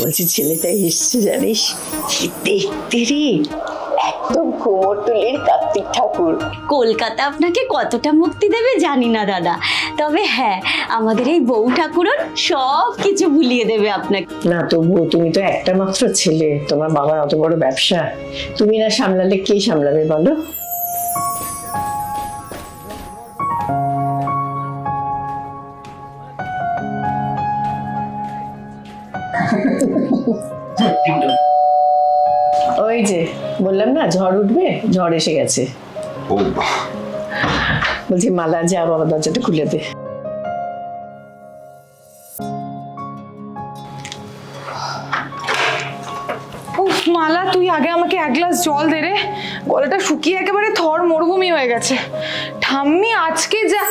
বলছি ছেলেটা এসছে জানিস, দেখতে রে একদম কুমোরটুলির কার্তিক ঠাকুর। কলকাতা আপনাকে কতটা মুক্তি দেবে জানি না দাদা, তবে হ্যাঁ আমাদের এই বউ ঠাকুরও সব কিছু ভুলিয়ে দেবে আপনাকে। না তবুও তুমি তো একটা মাত্র ছেলে, তোমার বাবার অত বড় ব্যবসা, তুমি না সামলালে কে সামলাবে বলো? ওই যে বললাম না ঝড় উঠবে, ঝড় এসে গেছে। বলছি মালা যা বাবা দরজাটা খুলে দে। মালা তুই আগে আমাকে এক গ্লাস জল দে রে, গলাটা শুকিয়ে একেবারে থর মরুভূমি হয়ে গেছে। ঠাম্মি আজকে যা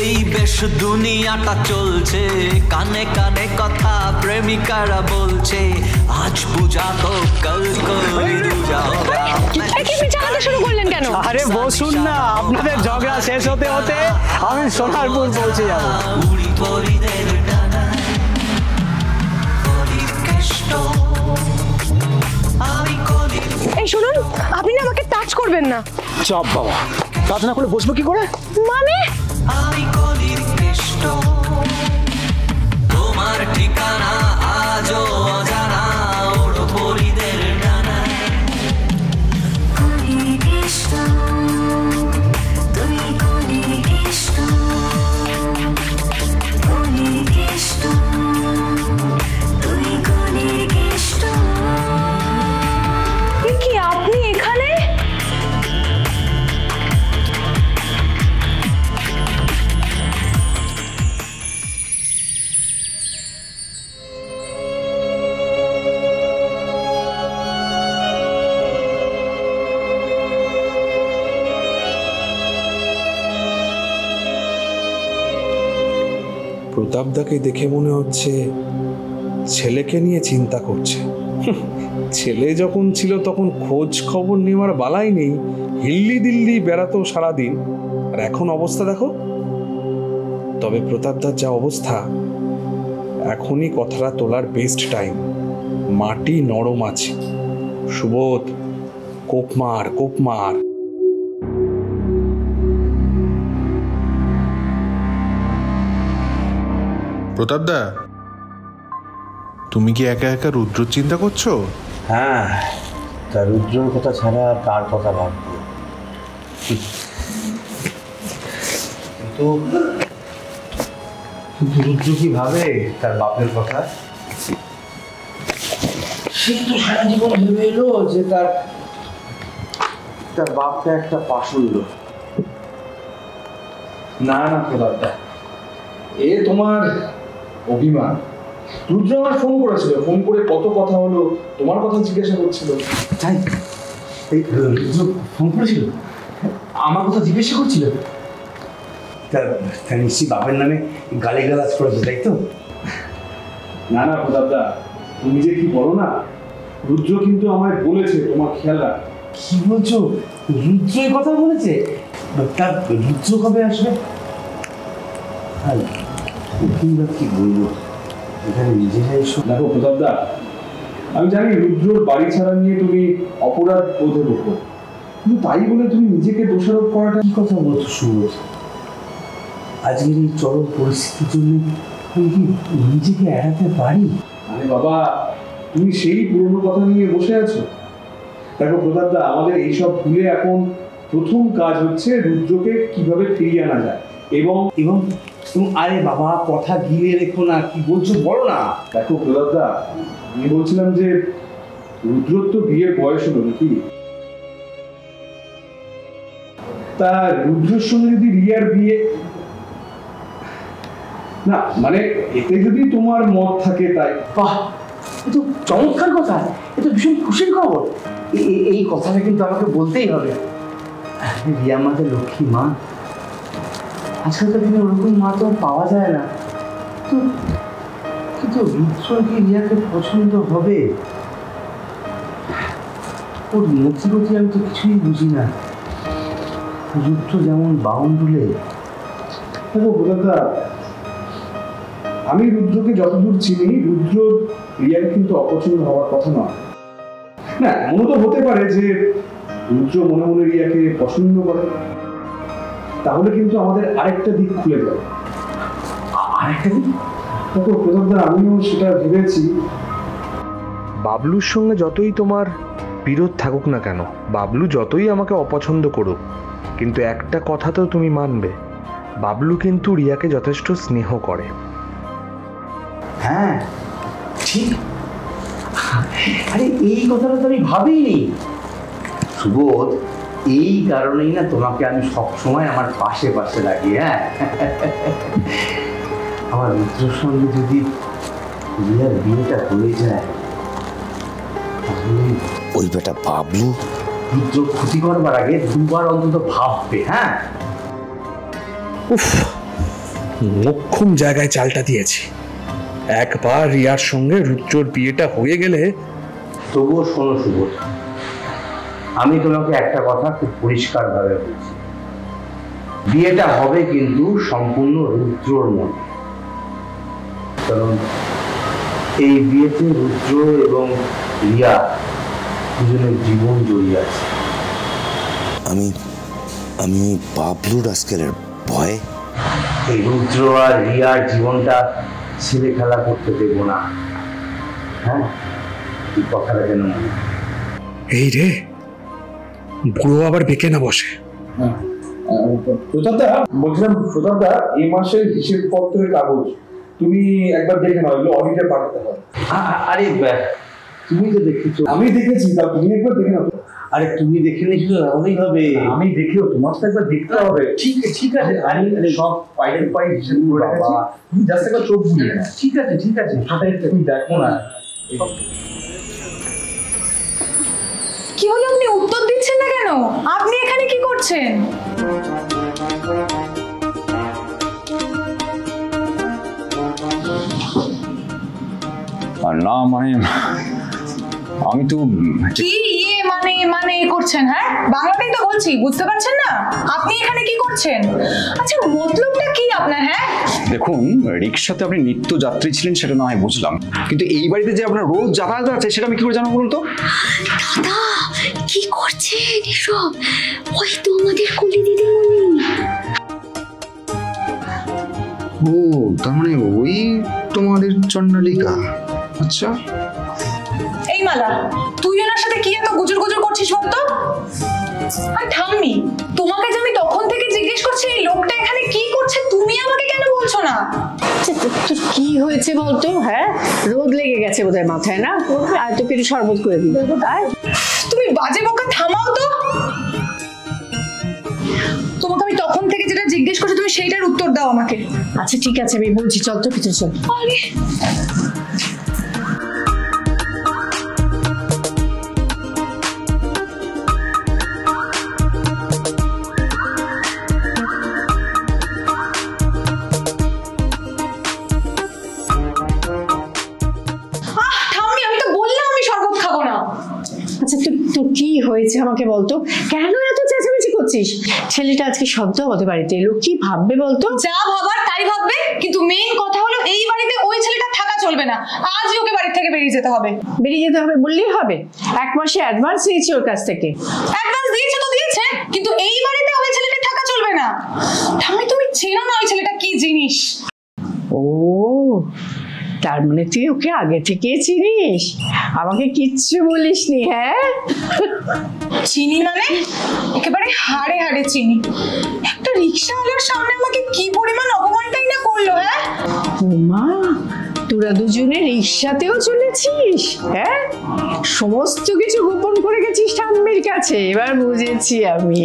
এই বেশ দুনিয়াটা চলছে, কানে কানে কথা প্রেমিকারা বলছে, আজ পূজা তো কাল কই পূজা হোগা। কি বিচারাতে শুরু করলেন কেন? আরে বসুন না, আপনাদের ঝগড়া শেষ হতে হতে আমি সোনারপুর পৌঁছে যাব। উড়ি পরিদের ডানা কলির কষ্ট আমি কলি। এই শুনুন, আপনি না আমাকে টাচ করবেন না। চপ বাবা, টাচ না করে বসবো কি করে? মানে আমি কলির কষ্ট, তোমার ঠিকানা আজও অজানা, ওড়ো পরিদের ডানা কলির কষ্ট, তুমি কলির কষ্ট, কলির কষ্ট, তুমি কলির কষ্ট। কি আপনি এখানে? প্রতাপদাকে দেখে মনে হচ্ছে ছেলেকে নিয়ে চিন্তা করছে। ছেলে যখন ছিল তখন খোঁজ খবর নেওয়ার বালাই নেই, হিল্লি দিল্লি বেড়াতো সারাদিন, আর এখন অবস্থা দেখো। তবে প্রতাপদার যা অবস্থা, এখনই কথাটা তোলার বেস্ট টাইম। মাটি নরম আছে। সুবোধ, কোপ মার, কোপ মার। প্রতাপদা, তুমি কি একা একা রুদ্র চিন্তা করছো? হ্যাঁ, তা রুদ্রর কথা ছাড়া আর কার কথা ভাববো? কিন্তু রুদ্র কি ভাবে তার বাপের কথা? সে তো সারা জীবন ভেবে এলো যে তার বাপটা একটা পাশুল্য। না না প্রতাপদা, এ তোমার অভিমান। রুদ্র আমার ফোন করেছিল, ফোন করে কত কথা হলো, তোমার কথা জিজ্ঞাসা করছিল। তাই এই রুদ্র ফোন করেছিল, আমার কথা জিজ্ঞাসা করছিল? তা নিশ্চয়ই বাপের নামে গালিগালাজ করেছে, তাই তো? না না প্রতাপদা, তুমি যে কি বলো না, রুদ্র কিন্তু আমায় বলেছে তোমার খেয়াল রাখ। কি বলছো? রুদ্র এই কথা বলেছে? তার রুদ্র কবে আসবে? কি বলবো, এখানে নিজেরাই সব। দেখো প্রতাপদা, আমি জানি রুদ্রর বাড়ি ছাড়া নিয়ে তুমি অপরাধ বোধের উপর, কিন্তু তাই বলে তুমি নিজেকে দোষারোপ করাটা কি কথা বলছো সুবোধ? আজকের এই চরম পরিস্থিতির জন্য আমি কি নিজেকে এড়াতে পারি? আরে বাবা, তুমি সেই পুরনো কথা নিয়ে বসে আছো। দেখো প্রতাপদা, আমাদের এইসব ভুলে এখন প্রথম কাজ হচ্ছে রুদ্রকে কিভাবে ফিরিয়ে আনা যায়। এবং এবং আরে বাবা, কথা গিলে রেখো না, কি বলছো বলো না। দেখো প্রতাপদা, আমি বলছিলাম যে রুদ্রর তো বিয়ের বয়স হলো নাকি, তা রুদ্রের সঙ্গে যদি রিয়ার বিয়ে না, মানে এতে যদি তোমার মত থাকে তাই। বাহ, এ তো চমৎকার কথা, এ তো ভীষণ খুশির খবর। এই কথাটা কিন্তু আমাকে বলতেই হবে। রিয়া আমাদের লক্ষ্মী মা, আজকালকার দিনে ওরকম মা তো আর পাওয়া যায় না। কিন্তু রুদ্র কি রিয়াকে পছন্দ হবে? ওর মতিগতি আমি তো কিছুই বুঝি না। রুদ্র যেমন বাউন্ডুলে। দেখো দাদা, আমি রুদ্রকে যতদূর চিনি, রুদ্র রিয়াকে কিন্তু অপছন্দ হওয়ার কথা নয়। না, মনে তো হতে পারে যে রুদ্র মনে মনে রিয়াকে পছন্দ করে, তাহলে কিন্তু আমাদের আরেকটা দিক খুলে যাবে। আরেকটা দিক? দেখো প্রতাপদা, আমিও সেটা ভেবেছি। বাবলুর সঙ্গে যতই তোমার বিরোধ থাকুক না কেন, বাবলু যতই আমাকে অপছন্দ করুক, কিন্তু একটা কথা তো তুমি মানবে, বাবলু কিন্তু রিয়াকে যথেষ্ট স্নেহ করে। হ্যাঁ ঠিক। আরে এই কথাটা তো আমি ভাবিনি সুবোধ। এই কারণেই না তোমাকে আমি সবসময় আমার পাশে পাশে রাখি। হ্যাঁ, আমার রুদ্রর সঙ্গে যদি রিয়ার বিয়েটা হয়ে যায়, তাহলে ওই বেটা বাবলু রুদ্র ক্ষতি করবার আগে দুবার অন্তত ভাববে। হ্যাঁ, উফ, মোক্ষম জায়গায় চালটা দিয়েছি। একবার রিয়ার সঙ্গে রুদ্রর বিয়েটা হয়ে গেলে। তবুও শোনো সুবোধ, আমি তোমাকে একটা কথা খুব পরিষ্কার ভাবে বলছি, বিয়েটা হবে কিন্তু সম্পূর্ণ রুদ্রর মনে। কারণ এই বিয়েতে রুদ্র এবং রিয়া দুজনের জীবন জড়িয়ে আছে। আমি বাবলু রাস্কেলের ভয়ে এই রুদ্র আর রিয়ার জীবনটা ছেলে খেলা করতে দেব না। হ্যাঁ, এই কথাটা যেন মনে। এই রে, বুড়ো আবার বেঁকে না বসে। প্রতাপদা, বলছিলাম প্রতাপদা, এই মাসের হিসেবপত্রের কাগজ তুমি একবার দেখে নাও, এগুলো অডিটে পাঠাতে হবে। আরে তুমি তো দেখেছো। আমি দেখেছি, তা তুমি একবার দেখে নাও। আরে তুমি দেখে নিয়েছো তাহলেই হবে। আমি দেখেও তোমার তো একবার দেখতে হবে। ঠিক আছে, আমি সব পাইলে পাই হিসেব করে রেখেছি, তুমি জাস্ট একবার চোখ বুলিয়ে নাও। ঠিক আছে, সেটাই তুমি দেখো না। কি হলো, আপনি উত্তর দিচ্ছেন না কেন? আপনি এখানে কি করছেন? না মানে আমি তো কি মানে করছেন? হ্যাঁ, বাংলাটাই তো বলছি, বুঝতে পারছেন না? আপনি এখানে কি করছেন? আচ্ছা, মতলবটা কি আপনার? হ্যাঁ দেখুন, রিক্সাতে আপনি নিত্য যাত্রী ছিলেন সেটা না হয় বুঝলাম, কিন্তু এই বাড়িতে যে আপনার রোজ যাতায়াত আছে সেটা আমি কি করে জানবো বলুন তো? দাদা কি করছেন এসব? ওই তো আমাদের কুলি দিদিমণি। ও, তার মানে ওই তোমাদের চন্ডালিকা। আচ্ছা, এই মালা, তুই ওনার সাথে কি এত গুজর গুজর করছিস বলতো? আর ঠাম্মি, তোমাকে যে আমি তখন থেকে জিজ্ঞেস করছি এই লোকটা এখানে কি করছে, তুমি আমাকে কেন বলছো না? কি হয়েছে বলতো? হ্যাঁ, রোদ লেগে গেছে বোধহয় মাথায়, না? আর তোকে একটু শরবত করে দিই। তুমি বাজে বকা থামাও তো। তোমাকে আমি তখন থেকে যেটা জিজ্ঞেস করছি তুমি সেইটার উত্তর দাও আমাকে। আচ্ছা ঠিক আছে, আমি বলছি, চল তো কিছু চল। আরে আচ্ছা, তোর কি হয়েছে আমাকে বলতো? কেন এত চেঁচামেচি করছিস? ছেলেটা আজকে সদ্য আমাদের বাড়িতে এলো, কি ভাববে বলতো? যা ভাবার তাই ভাববে, কিন্তু মেইন কথা হলো এই বাড়িতে ওই ছেলেটা থাকা চলবে না। আজই ওকে বাড়ি থেকে বেরিয়ে যেতে হবে। বেরিয়ে যেতে হবে বললেই হবে? 1 মাসে অ্যাডভান্স নিয়েছি ওর কাছ থেকে। অ্যাডভান্স দিয়েছে তো দিয়েছে, কিন্তু এই বাড়িতে ওই ছেলেটা থাকা চলবে না। ঠাম্মি, তুমি চেনো না ওই ছেলেটা কি জিনিস? ও, তার মানে তুই ওকে আগে থেকে চিনিস, আমাকে কিচ্ছু বলিসনি? হ্যাঁ, চিনি মানে একেবারে হাড়ে হাড়ে চিনি। একটা রিক্সাওয়ালার সামনে আমাকে কি পরিমাণ অপমানটাই না করলো। হ্যাঁ মা, তোরা দুজনে রিক্সাতেও চলেছিস? হ্যাঁ, সমস্ত কিছু গোপন করে গেছিস ঠাম্মির কাছে, এবার বুঝেছি আমি।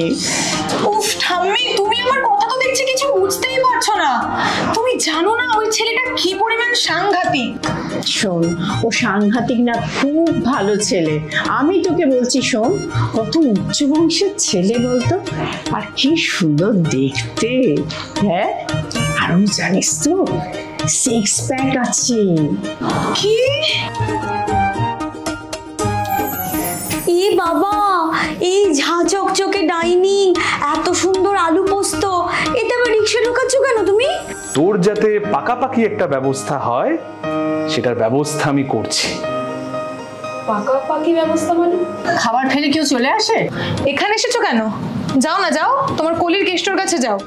উফ ঠাম্মি, তুমি আমার কথা তো দেখছি কিছু বুঝতেই পারছো না। তুমি জানো না ওই ছেলেটা কি পরিমাণ সাংঘাতিক? শোন, ও সাংঘাতিক না, খুব ভালো ছেলে। আমি তোকে বলছি শোন, কত উচ্চ বংশের ছেলে বলতো, আর কি সুন্দর দেখতে। হ্যাঁ, আর জানিস তো 6 প্যাক আছে। কি? এ বাবা, এই ঝা চকচকে ডাইনিং, এত সুন্দর আলু পোস্ত, এতে আবার রিক্সা ঢোকাচ্ছ কেন তুমি? তোর যাতে পাকাপাকি একটা ব্যবস্থা হয় সেটার ব্যবস্থা আমি করছি। পাকাপাকি ব্যবস্থা মানে? খাবার খেলে কেউ চলে আসে? এখানে এসেছো কেন? যাও না, যাও তোমার কলির কেষ্টর কাছে যাও।